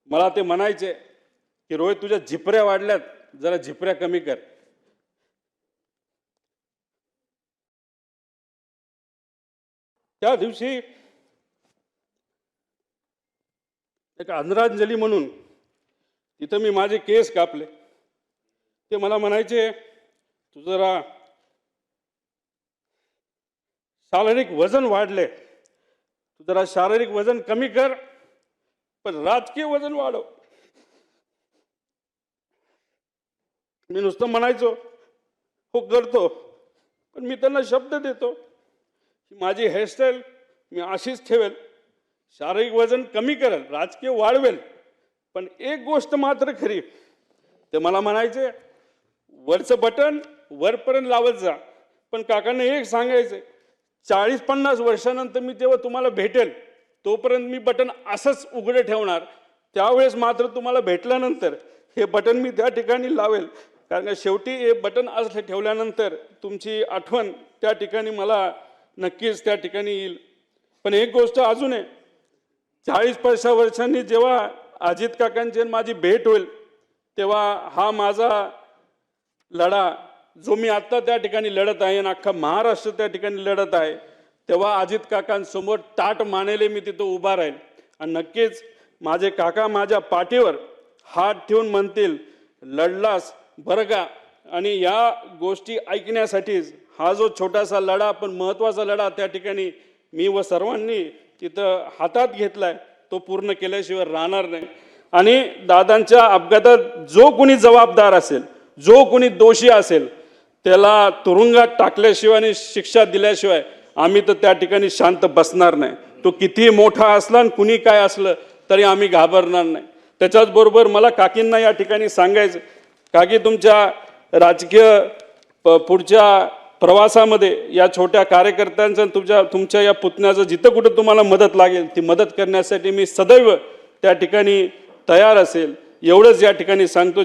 मला ते म्हणायचे की रोहित तुझ्या झिपऱ्या वाढल्यात, जरा झिपऱ्या कमी कर. त्या दिवशी एक आदरांजली म्हणून तिथं मी माझे केस कापले. ते मला म्हणायचे तू जरा शारीरिक वजन वाढले, तू जरा शारीरिक वजन कमी कर पण राजकीय वजन वाढव. मी नुसतं म्हणायचो हो करतो, पण मी त्यांना शब्द देतो की माझी हेअरस्टाईल मी अशीच ठेवेल, शारीरिक वजन कमी करेल, राजकीय वाढवेल. पण एक गोष्ट मात्र खरी, ते मला म्हणायचे वरचं बटन वरपर्यंत लावत जा, पण काकांना एक सांगायचं 40-50 वर्षानंतर मी तेव्हा तुम्हाला भेटेल, तोपर्यंत मी बटन असंच उघडं ठेवणार. त्यावेळेस मात्र तुम्हाला भेटल्यानंतर हे बटन मी त्या ठिकाणी लावेल, कारण शेवटी हे बटन असं ठेवल्यानंतर तुमची आठवण त्या ठिकाणी मला नक्कीच त्या ठिकाणी येईल. पण एक गोष्ट अजून आहे, 40-50 वर्षांनी जेव्हा अजित काकांची माझी भेट होईल तेव्हा हा माझा लढा जो मी आत्ता त्या ठिकाणी लढत आहे आणि अख्खा महाराष्ट्र त्या ठिकाणी लढत आहे, तेव्हा अजित काकांसमोर ताट मानेले मी तिथं उभा राहील. आणि नक्कीच माझे काका माझ्या पाठीवर हात ठेवून म्हणतील लढलास बरं का. आणि या गोष्टी ऐकण्यासाठीच हा जो छोटासा लढा पण महत्त्वाचा लढा त्या ठिकाणी मी व सर्वांनी तिथं हातात घेतलाय, तो पूर्ण केल्याशिवाय राहणार नाही. आणि दादांच्या अपघातात जो कोणी जबाबदार असेल, जो कोणी दोषी असेल, त्याला तुरुंगात टाकल्याशिवाय आणि शिक्षा दिल्याशिवाय आम्ही तर त्या ठिकाणी शांत बसणार नाही. तो कितीही मोठा असला आणि कुणी काय असलं तरी आम्ही घाबरणार नाही. त्याच्याच बरोबर मला काकींना या ठिकाणी सांगायचं, काकी तुमच्या राजकीय पुढच्या प्रवासामध्ये या छोट्या कार्यकर्त्यांचं तुमच्या या पुतण्याचं जिथं कुठं तुम्हाला मदत लागेल ती मदत करण्यासाठी मी सदैव त्या ठिकाणी तयार असेल. एवढंच या ठिकाणी सांगतो.